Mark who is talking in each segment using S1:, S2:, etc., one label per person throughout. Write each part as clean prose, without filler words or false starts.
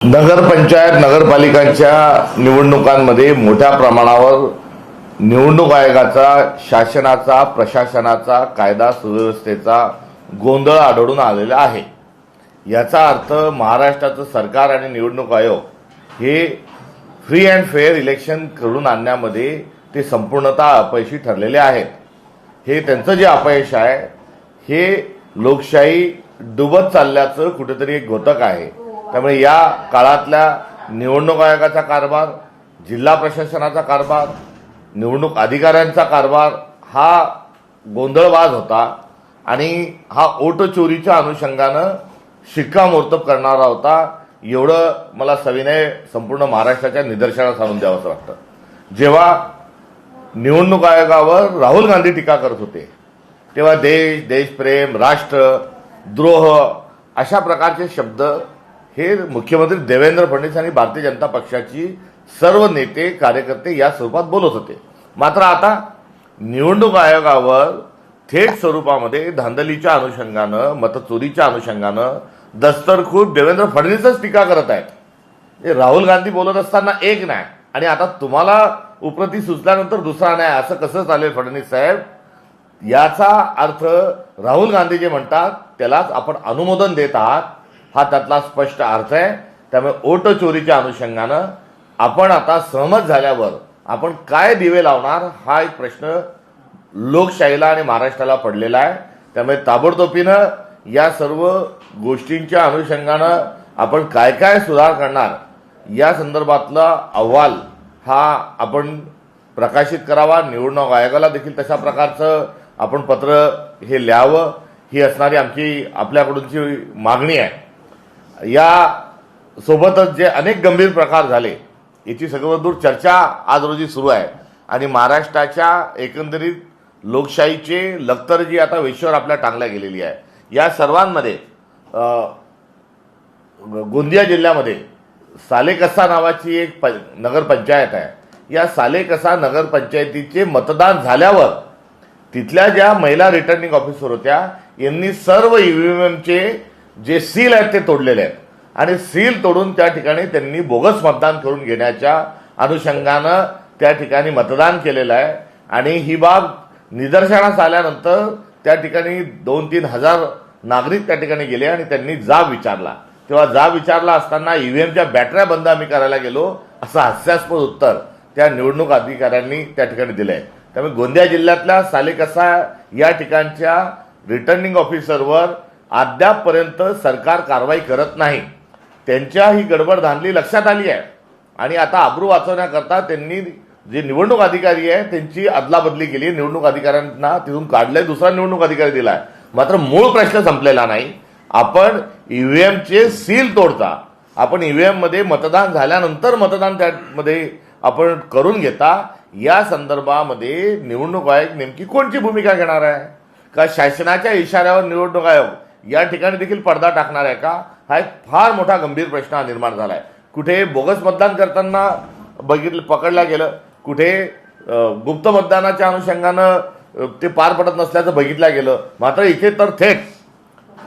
S1: नगरपंचायत नगरपालिकांच्या निवडणुकांमध्ये मोठ्या प्रमाणावर निवडणूक आयोगाचा, शासनाचा, प्रशासनाचा, कायदा सुव्यवस्थेचा गोंधळ आढळून आलेला आहे। याचा अर्थ महाराष्ट्राचं सरकार आणि निवडणूक आयोग हे फ्री अँड फेअर इलेक्शन करून आणण्यामध्ये ते संपूर्णतः अपयशी ठरलेले आहेत। हे त्यांचं जे अपयश आहे हे लोकशाही डुबत चालल्याचं कुठेतरी एक घोतक आहे। त्यामुळे या काळातल्या निवडणूक आयोगाचा कारभार, जिल्हा प्रशासनाचा कारभार, निवडणूक अधिकाऱ्यांचा कारभार हा गोंधळबाज होता आणि हा ओट चोरीच्या अनुषंगानं शिक्कामोर्तब करणारा होता। एवढं मला सविनय संपूर्ण महाराष्ट्राच्या निदर्शनास आणून द्यावं असं वाटतं। जेव्हा निवडणूक आयोगावर राहुल गांधी टीका करत होते तेव्हा देश, देशप्रेम, राष्ट्रद्रोह अशा प्रकारचे शब्द हे मुख्यमंत्री देवेंद्र फडणवीस आणि भारतीय जनता पक्षाची सर्व नेते, कार्यकर्ते या स्वरूपात बोलत होते। मात्र आता निवडणूक आयोगावर थेट स्वरूपामध्ये धांदलीच्या अनुषंगानं, मतचोरीच्या अनुषंगानं दस्तरखुद देवेंद्र फडणवीसच टीका करत आहेत। हे राहुल गांधी बोलत असताना एक नाही आणि आता तुम्हाला उपरती सुचल्यानंतर दुसरा नाही, असं कसं चालेल फडणवीस साहेब? याचा अर्थ राहुल गांधी जे म्हणतात त्यालाच आपण अनुमोदन देत आहात, हा त्यातला स्पष्ट अर्थ आहे। त्यामुळे ओट चोरीच्या अनुषंगानं आपण आता सहमत झाल्यावर आपण काय दिवे लावणार हा एक प्रश्न लोकशाहीला आणि महाराष्ट्राला पडलेला आहे। त्यामुळे ताबडतोबीनं या सर्व गोष्टींच्या अनुषंगानं आपण काय काय सुधार करणार या संदर्भातला अहवाल हा आपण प्रकाशित करावा। निवडणूक आयोगाला देखील तशा प्रकारचं आपण पत्र हे लिहावं, ही असणारी आमची आपल्याकडूनची मागणी आहे। या सोबतच जे अनेक गंभीर प्रकार झाले याची सर्वदूर चर्चा आज रोजी सुरू आहे आणि महाराष्ट्राच्या एकंदरीत लोकशाहीचे लखतर जी आता वेशीवर आपल्या टांगल्या गेलेली आहे। या सर्वांमध्ये गोंदिया जिल्ह्यामध्ये सालेकसा नावाची एक नगरपंचायत आहे। या सालेकसा नगरपंचायतीचे मतदान झाल्यावर तिथल्या ज्या महिला रिटर्निंग ऑफिसर होत्या यांनी सर्व ईव्हीएमचे जे सील आहेत ते तोडलेले आहेत आणि सील तोडून त्या ठिकाणी त्यांनी बोगस मतदान करून घेण्याच्या अनुषंगानं त्या ठिकाणी मतदान केलेलं आहे आणि ही बाब निदर्शनास आल्यानंतर त्या ठिकाणी 2-3 हजार नागरिक त्या ठिकाणी गेले आणि त्यांनी जाब विचारला। तेव्हा जाब विचारला असताना ईव्हीएमच्या बॅटऱ्या बंद आम्ही करायला गेलो असं हास्यास्पद उत्तर त्या निवडणूक अधिकाऱ्यांनी त्या ठिकाणी दिलंय। त्यामुळे गोंदिया जिल्ह्यातल्या सालेकसा या ठिकाणच्या रिटर्निंग ऑफिसरवर अद्यापपर्यंत सरकार कारवाई करत नाही। त्यांच्या ही गडबड धांदली लक्षात आली आहे आणि आता अब्रू वाचवण्याकरता त्यांनी जे निवडणूक अधिकारी आहे त्यांची अदलाबदली केली। निवडणूक अधिकाऱ्यांना तिथून काढलंय, दुसरा निवडणूक अधिकारी दिलाय। मात्र मूळ प्रश्न संपलेला नाही। आपण ईव्हीएमचे सील तोडता, आपण ईव्हीएम मध्ये मतदान झाल्यानंतर मतदान त्यामध्ये आपण करून घेता, या संदर्भामध्ये निवडणूक आयोग नेमकी कोणती भूमिका घेणार आहे? का शासनाच्या इशाऱ्यावर निवडणूक आयोग या ठिकाणी देखील पडदा टाकणार आहे का? हा एक फार मोठा गंभीर प्रश्न निर्माण झालाय। कुठे बोगस मतदान करताना पकडला गेलं, कुठे गुप्त मतदानाच्या अनुषंगानं ते पार पडत नसल्याचं बघितलं गेलं। मात्र इथे तर थेट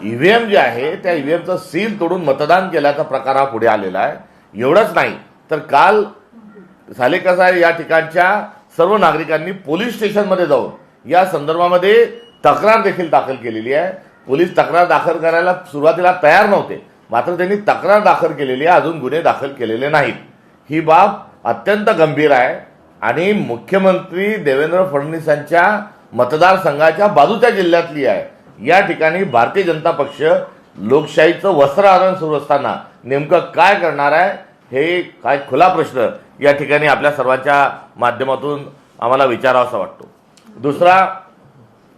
S1: ईव्हीएम जे आहे त्या ईव्हीएमचं सील तोडून मतदान केल्याचा प्रकार हा पुढे आलेला आहे। एवढंच नाही तर काल सालेकसा या ठिकाणच्या सर्व नागरिकांनी पोलीस स्टेशनमध्ये जाऊन या संदर्भामध्ये तक्रार देखील दाखल केलेली आहे। पोलीस तक्रार दाखल करायला सुरुवातीला तयार नव्हते, मात्र त्यांनी तक्रार दाखल केलेली आहे, अजून गुन्हे दाखल केलेले नाहीत। ही बाब अत्यंत गंभीर आहे आणि मुख्यमंत्री देवेंद्र फडणवीसांच्या मतदारसंघाच्या बाजूच्या जिल्ह्यातली आहे। या ठिकाणी भारतीय जनता पक्ष लोकशाहीचं वस्त्रहरण सुरू असताना नेमकं काय करणार आहे हे काय खुला प्रश्न या ठिकाणी आपल्या सर्वांच्या माध्यमातून आम्हाला विचारावासा वाटतो। दुसरा,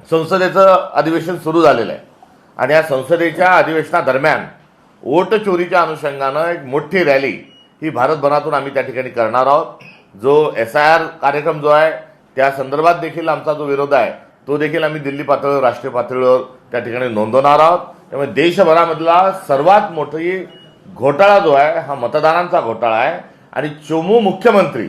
S1: संसदेचं अधिवेशन सुरू झालेलं आहे आणि या संसदेच्या अधिवेशनादरम्यान वोट चोरीच्या अनुषंगानं एक मोठी रॅली ही भारतभरातून आम्ही त्या ठिकाणी करणार आहोत। जो SIR कार्यक्रम जो आहे त्या संदर्भात देखील आमचा जो विरोध आहे तो देखील आम्ही दिल्ली पातळीवर, राष्ट्रीय पातळीवर त्या ठिकाणी नोंदवणार आहोत। त्यामुळे देशभरामधला सर्वात मोठी घोटाळा जो आहे हा मतदानांचा घोटाळा आहे आणि चोमू मुख्यमंत्री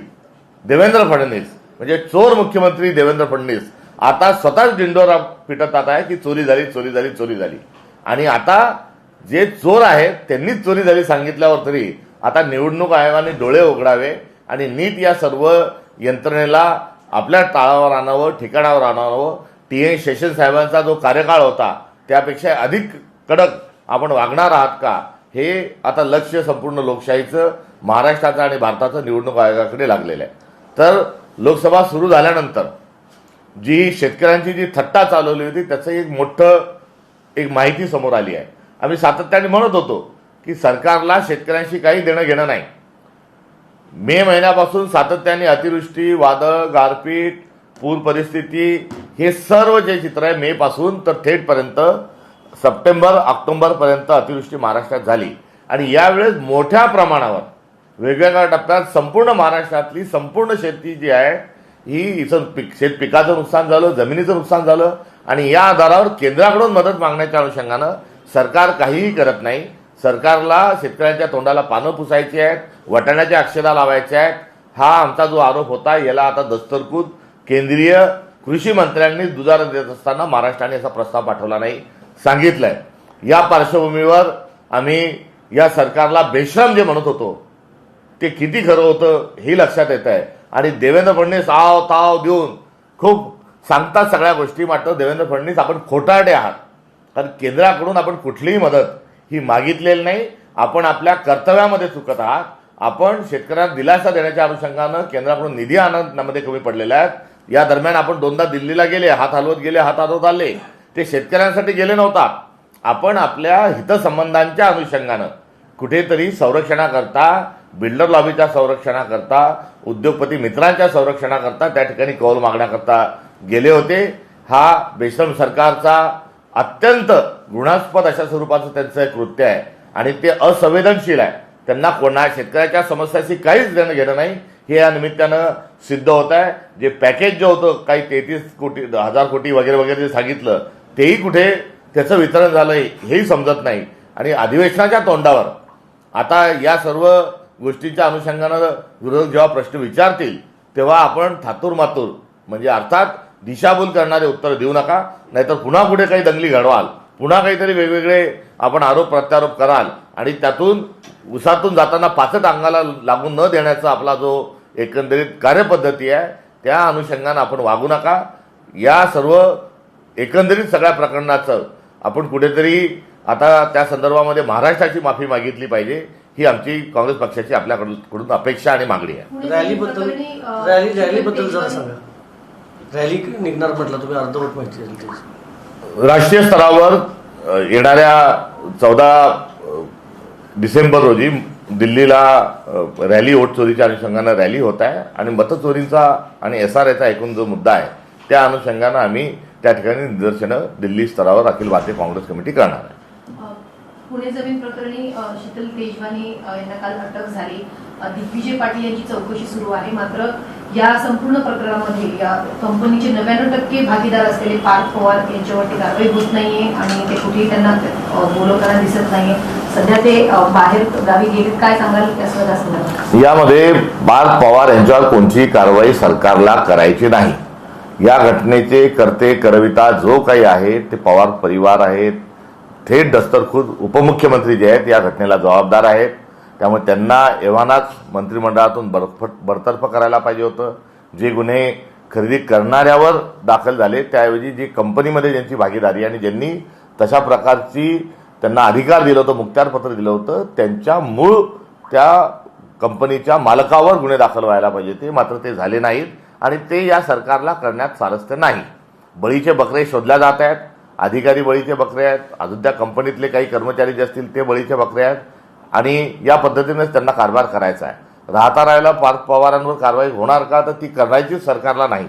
S1: देवेंद्र फडणवीस म्हणजे चोर मुख्यमंत्री देवेंद्र फडणवीस आता स्वतःच डिंडोरा पिटतात आहे की चोरी झाली, चोरी झाली, चोरी झाली आणि आता जे चोर आहेत त्यांनीच चोरी झाली सांगितल्यावर तरी आता निवडणूक आयोगाने डोळे उघडावे आणि नीट या सर्व यंत्रणेला आपल्या ताळावर आणावं, ठिकाणावर आणावं. टी.एन. शेषन साहेबांचा जो कार्यकाळ होता त्यापेक्षा अधिक कडक आपण वागणार आहात का, हे आता लक्ष संपूर्ण लोकशाहीचं, महाराष्ट्राचं आणि भारताचं निवडणूक आयोगाकडे लागलेलं आहे. तर लोकसभा सुरू झाल्यानंतर जी शेतकऱ्यांची जी थट्टा चालवली होती त्याचं एक माहिती समोर आली आहे. आम्ही सातत्याने म्हणत होतो की सरकारला शेतकऱ्यांशी काही देणं घेणं नाही. मे महिन्यापासून सातत्याने अतिवृष्टी, वादळ, गारपीट, पूर परिस्थिती, हे सर्व जे चित्र आहे मे पासून तर थेटपर्यंत सप्टेंबर ऑक्टोबरपर्यंत अतिवृष्टी महाराष्ट्रात झाली. आणि यावेळेस मोठ्या प्रमाणावर वेगवेगळ्या टप्प्यात संपूर्ण महाराष्ट्रातली संपूर्ण शेती जी आहे ही शेत पिकाचं नुकसान झालं, जमिनीचं नुकसान झालं. आणि या आधारावर केंद्राकडून मदत मागण्याच्या अनुषंगानं सरकार काहीही करत नाही. सरकारला शेतकऱ्यांच्या तोंडाला पानं पुसायची आहेत, वटाण्याच्या अक्षरा लावायच्या आहेत. हा आमचा जो आरोप होता याला आता दस्तूरखुद केंद्रीय कृषी मंत्र्यांनी दुजारा देत असताना महाराष्ट्राने असा प्रस्ताव पाठवला नाही, सांगितलंय. या पार्श्वभूमीवर आम्ही या सरकारला बेशरम जे म्हणत होतो ते किती खरं होतं हे लक्षात येत आहे. आणि देवेंद्र फडणवीस आव ताव देऊन खूप सांगतात सगळ्या गोष्टी. मात्र देवेंद्र फडणवीस आपण खोटारडे आहात, कारण केंद्राकडून आपण कुठलीही मदत ही मागितलेली नाही. आपण आपल्या कर्तव्यामध्ये चुकत आहात. आपण शेतकऱ्यांना दिलासा देण्याच्या अनुषंगानं केंद्राकडून निधी आणण्यामध्ये कमी पडलेल्या आहेत. या दरम्यान आपण दोनदा दिल्लीला गेले, हात हलवत गेले, हात हलवत आले. ते शेतकऱ्यांसाठी गेले नव्हता. आपण आपल्या हितसंबंधांच्या अनुषंगानं कुठेतरी संरक्षणाकरता, बिल्डर लॉबीच्या संरक्षणाकरता, उद्योगपती मित्रांच्या संरक्षणाकरता त्या ठिकाणी कौल मागण्याकरता गेले होते. हा बेशरम सरकारचा अत्यंत घृणास्पद अशा स्वरूपाचं त्यांचं एक कृत्य आहे आणि ते असंवेदनशील आहे. त्यांना कोणा शेतकऱ्याच्या समस्याशी काहीच देणं घेणं नाही हे या निमित्तानं सिद्ध होत आहे. जे पॅकेज जे होतं काही 33 कोटी 1000 कोटी वगैरे वगैरे जे सांगितलं तेही कुठे त्याचं वितरण झालंय हेही समजत नाही. आणि अधिवेशनाच्या तोंडावर आता या सर्व गोष्टींच्या अनुषंगानं विरोधक जेव्हा प्रश्न विचारतील तेव्हा आपण थातूरमातूर म्हणजे अर्थात दिशाभूल करणारे उत्तर देऊ नका, नाहीतर पुन्हा पुढे काही दंगली घडवाल, पुन्हा काहीतरी वेगवेगळे आपण आरोप प्रत्यारोप कराल आणि त्यातून उसातून जाताना पाचट अंगाला लागून न देण्याचा आपला जो एकंदरीत कार्यपद्धती आहे त्या अनुषंगानं आपण वागू नका. या सर्व एकंदरीत सगळ्या प्रकरणाचं आपण कुठेतरी आता त्या संदर्भामध्ये महाराष्ट्राची माफी मागितली पाहिजे ही आमची काँग्रेस पक्षाची आपल्याकडून अपेक्षा आणि मागणी आहे.
S2: रॅलीबद्दल जरा सांगा. रॅली निघणार म्हटलं तुम्ही, अर्धवट माहिती दिली.
S1: राष्ट्रीय स्तरावर येणाऱ्या 14 डिसेंबर रोजी दिल्लीला रॅली, वोट चोरीच्या अनुषंगानं रॅली होत आहे आणि मतचोरीचा आणि SRAचा एकूण जो मुद्दा आहे त्या अनुषंगानं आम्ही त्या ठिकाणी निदर्शनं दिल्ली स्तरावर अखिल भारतीय काँग्रेस कमिटी करणार आहे.
S3: पुणे जमीन प्रकरणी शीतल तेजवानी यांना काल अटक झाली. दिग्विजय पाटील यांची चौकशी सुरू आहे. मात्र या संपूर्ण प्रकरणामध्ये या कंपनीचे 99% भागीदार असलेले पार्थ पवार यांच्यावरती कारवाई होत नाहीये आणि ते कुठेही त्यांना बोलवताना दिसत नाहीये. सध्या ते बाहेर गावी गेले. काय सांगाल त्या संदर्भात?
S1: यामध्ये पार्थ पवार यांच्यावर कोणतीही कारवाई सरकारला करायची नाही. या घटनेचे करते करविता जो काही आहे ते पवार परिवार आहेत. थेट दस्तूरखुद उपमुख्यमंत्री जे आहेत या घटनेला जबाबदार आहेत. त्यामुळे त्यांना एव्हानाच मंत्रिमंडळातून बरतर्फ करायला पाहिजे होतं. जे गुन्हे खरेदी करणाऱ्यावर दाखल झाले त्याऐवजी जी कंपनीमध्ये ज्यांची भागीदारी आणि ज्यांनी तशा प्रकारची त्यांना अधिकार दिलं होतं, मुक्त्यारपत्र दिलं होतं, त्यांच्या मूळ त्या कंपनीच्या मालकावर गुन्हे दाखल व्हायला पाहिजे ते. मात्र ते झाले नाहीत आणि ते या सरकारला करण्यात स्वारस्य नाही. बळीचे बकरे शोधल्या जात आहेत. अधिकारी बळीचे बकरे आहेत. अजून त्या कंपनीतले काही कर्मचारी जे असतील ते बळीचे बकरे आहेत आणि या पद्धतीनेच त्यांना कारभार करायचा आहे. राहिला पार्थ पवारांवर कारवाई होणार का, तर ती करायची सरकारला नाही.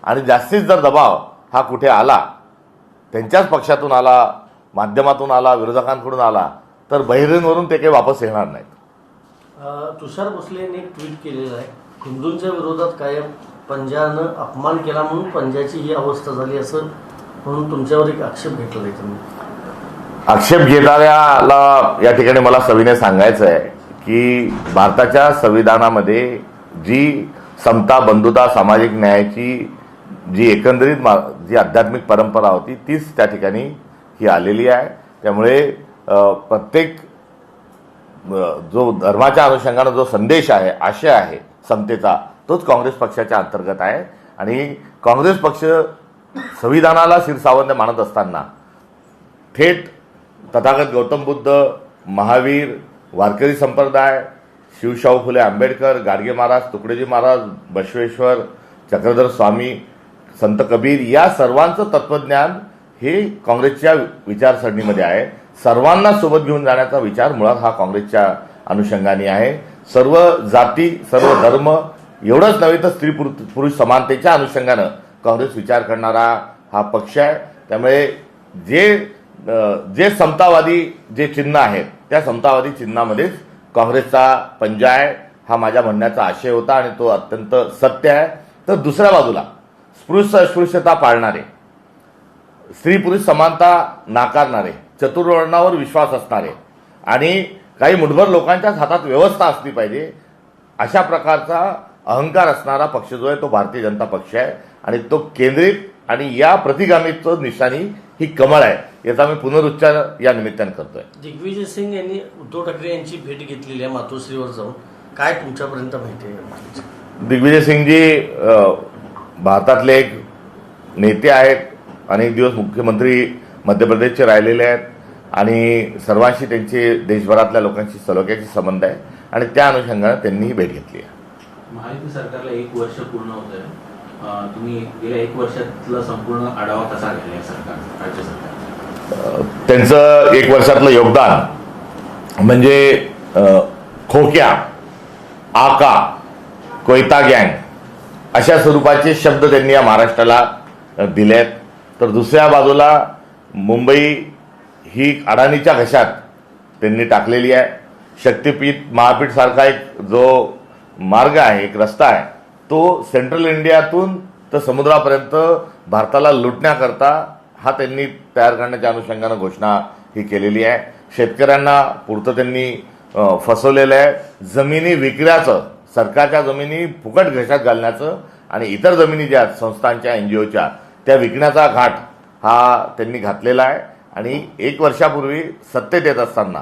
S1: आणि जास्तीत जर दबाव हा कुठे आला, त्यांच्याच पक्षातून आला, माध्यमातून आला, विरोधकांकडून आला, तर बहिरींवरून ते काही वापस येणार नाहीत.
S2: तुषार भोसले यांनी एक ट्विट केलेलं आहे, हिंदूंच्या विरोधात कायम पंजानं अपमान केला म्हणून पंजाची ही अवस्था झाली असं म्हणून तुमच्यावर एक आक्षेप घेतला आहे तुम्ही.
S1: आक्षेप घेणाऱ्याला या ठिकाणी मला सविनय सांगायचं आहे की भारताच्या संविधानामध्ये जी समता, बंधुता, सामाजिक न्यायाची जी एकंदरीत जी आध्यात्मिक परंपरा होती तीच त्या ठिकाणी ही आलेली आहे. त्यामुळे प्रत्येक जो धर्माच्या अनुषंगानं जो संदेश आहे, आशय आहे समतेचा, तोच काँग्रेस पक्षाच्या अंतर्गत आहे. आणि काँग्रेस पक्ष संविधानाला शिरसावंत मानत असताना थेट तथागत गौतम बुद्ध, महावीर, वारकरी संप्रदाय, शिवशाहू फुले आंबेडकर, गाडगे महाराज, तुकडोजी महाराज, बसवेश्वर, चक्रधर स्वामी, संत कबीर या सर्वांचं तत्वज्ञान हे काँग्रेसच्या विचारसरणीमध्ये आहे. सर्वांना सोबत घेऊन जाण्याचा विचार मुळात हा काँग्रेसच्या अनुषंगाने आहे. सर्व जाती, सर्व धर्म, एवढंच नव्हे तर स्त्री पुरुष समानतेच्या अनुषंगानं काँग्रेस विचार करणारा हा पक्ष आहे. त्यामुळे जे समतावादी जे चिन्ह आहेत त्या समतावादी चिन्हामध्येच काँग्रेसचा पंजा आहे, हा माझ्या म्हणण्याचा आशय होता आणि तो अत्यंत सत्य आहे. तर दुसऱ्या बाजूला स्पृश्य अस्पृश्यता पाळणारे, स्त्री पुरुष समानता नाकारणारे, चतुर्वर्णावर विश्वास असणारे आणि काही मुठभर लोकांच्याच हातात व्यवस्था असली पाहिजे अशा प्रकारचा अहंकार असणारा पक्ष जो आहे तो भारतीय जनता पक्ष आहे. आणि तो केंद्रित आणि या प्रतिगामीचं निशाणी ही कमळ आहे, याचा मी पुनरुच्चार या निमित्ताने करतोय.
S2: दिग्विजय सिंग यांनी उद्धव ठाकरे यांची भेट घेतलेली आहे मातोश्रीवर जाऊन, काय तुमच्यापर्यंत माहिती आहे?
S1: दिग्विजय सिंगजी भारतातले एक नेते आहेत, अनेक दिवस मुख्यमंत्री मध्य प्रदेशचे राहिलेले आहेत आणि सर्वांशी त्यांचे देशभरातल्या लोकांशी सलोख्याचे संबंध आहे आणि त्या अनुषंगाने त्यांनी ही भेट घेतली आहे.
S4: महायुती सरकारला 1 वर्ष पूर्ण होत आहे. तुम्ही गेल्या 1 वर्षातला संपूर्ण आढावा कसा घेतला सरकार, राज्य सरकार?
S1: त्यांचं 1 वर्षातलं योगदान म्हणजे खोक्या, आका, कोयता गँग अशा स्वरूपाचे शब्द त्यांनी या महाराष्ट्राला दिलेत. तर दुसऱ्या बाजूला मुंबई ही अडाणीच्या घशात त्यांनी टाकलेली आहे. शक्तीपीठ महापीठ सारखा एक जो मार्ग आहे, एक रस्ता आहे, तो सेंट्रल इंडियातून तर समुद्रापर्यंत भारताला लुटण्याकरता हा त्यांनी तयार करण्याच्या अनुषंगानं घोषणा ही केलेली आहे. शेतकऱ्यांना पुरतं त्यांनी फसवलेलं आहे. जमिनी विकल्याचं, सरकारच्या जमिनी फुकट घशात घालण्याचं आणि इतर जमिनी ज्या संस्थांच्या NGOच्या त्या विकण्याचा घाट हा त्यांनी घातलेला आहे. आणि 1 वर्षापूर्वी सत्तेत येत असताना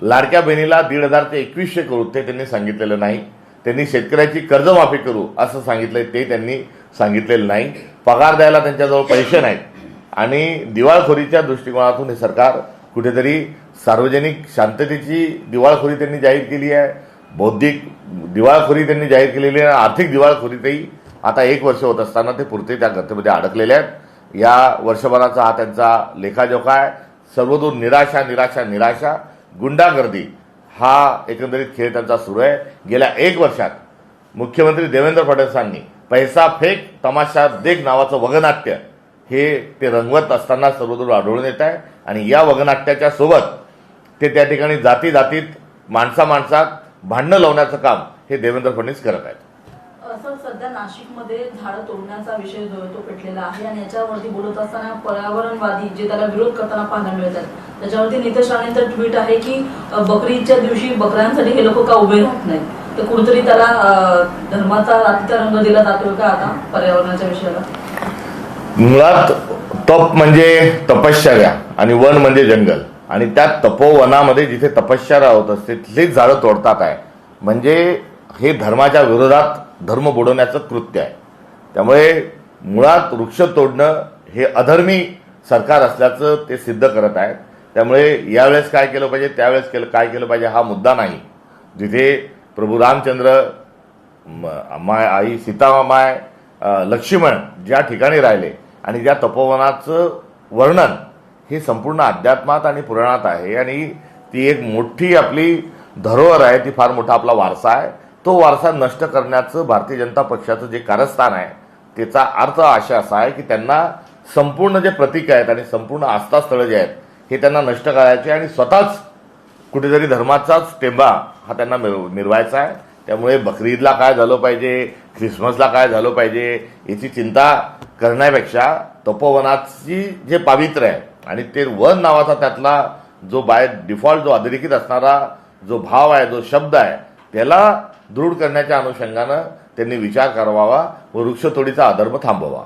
S1: लाडक्या बहिणीला 1,500 ते 2,100 करू ते त्यांनी सांगितलेलं नाही. त्यांनी शेतकऱ्याची कर्जमाफी करू असं सांगितलंय, ते त्यांनी सांगितलेलं नाही. पगार द्यायला त्यांच्याजवळ पैसे नाहीत आणि दिवाळखोरीच्या दृष्टिकोनातून हे सरकार कुठेतरी सार्वजनिक शांततेची दिवाळखोरी त्यांनी जाहीर केली आहे, बौद्धिक दिवाळखोरी त्यांनी जाहीर केलेली आहे, आर्थिक दिवाळखोरीतही आता 1 वर्ष होत असताना ते पुरते त्या गतीमध्ये अडकलेले आहेत. या वर्षभराचा हा त्यांचा लेखाजोखा आहे. सर्वदूर निराशा निराशा निराशा, गुंडागर्दी हा एकंदरीत खेळ त्यांचा सुरू आहे. गेल्या 1 वर्षात मुख्यमंत्री देवेंद्र फडणवीसांनी पैसा फेक तमाशा देख नावाचं वगनाट्य हे ते रंगवत असताना सर्वदूर आढळून येत आहे. आणि या वगनाट्याच्या सोबत ते त्या ठिकाणी जाती जातीत, माणसा माणसात भांडणं लावण्याचं काम हे देवेंद्र फडणवीस करत आहेत.
S5: सर, सध्या नाशिकमध्ये झाडं तोडण्याचा विषय जो आहे तो पेटलेला आहे आणि याच्यावरती बोलत असताना पर्यावरणवादी जे त्याला विरोध करताना पाहायला मिळत आहेत, त्याच्यावरती नितेश राणेंचं ट्विट आहे की बकरीच्या दिवशी बकऱ्यांसाठी हे लोक का उभे राहत नाही. तर कुठेतरी त्याला धर्माचा रात्रीचा रंग दिला जातोय का आता पर्यावरणाच्या विषयाला?
S1: मुळात तप म्हणजे तपश्चर्या आणि वन म्हणजे जंगल आणि त्या तपोवनामध्ये जिथे तपश्चर्या होत असते तिथेच झाडं तोडतात आहे. म्हणजे हे धर्माच्या विरोधात धर्म बुडवण्याचं कृत्य आहे. त्यामुळे मुळात वृक्ष तोडणं हे अधर्मी सरकार असल्याचं ते सिद्ध करत आहेत. त्यामुळे यावेळेस काय केलं पाहिजे, त्यावेळेस काय केलं पाहिजे हा मुद्दा नाही. जिथे प्रभू रामचंद्र, आई सीतामाय, लक्ष्मण ज्या ठिकाणी राहिले आणि ज्या तपोवनाचं वर्णन हे संपूर्ण अध्यात्मात आणि पुराणात आहे आणि ती एक मोठी आपली धरोहर आहे, ती फार मोठा आपला वारसा आहे. तो वारसा नष्ट करण्याचं भारतीय जनता पक्षाचं जे कारस्थान आहे त्याचा अर्थ असा आहे की त्यांना संपूर्ण जे प्रतीक आहेत आणि संपूर्ण आस्थास्थळं जे आहेत हे त्यांना नष्ट करायचे आणि स्वतःच कुठेतरी धर्माचाच टेंबा हा त्यांना मिरवायचा आहे. त्यामुळे बकरी ईदला काय झालं पाहिजे, ख्रिसमसला काय झालं पाहिजे याची चिंता करण्यापेक्षा तपोवनाची जे पावित्र्य आहे आणि ते वन नावाचा त्यातला जो बाय डिफॉल्ट जो अधोरेखित असणारा जो भाव आहे, जो शब्द आहे, त्याला दृढ करण्याच्या अनुषंगानं त्यांनी विचार करावा व वृक्षतोडीचा अधर्म थांबवावा.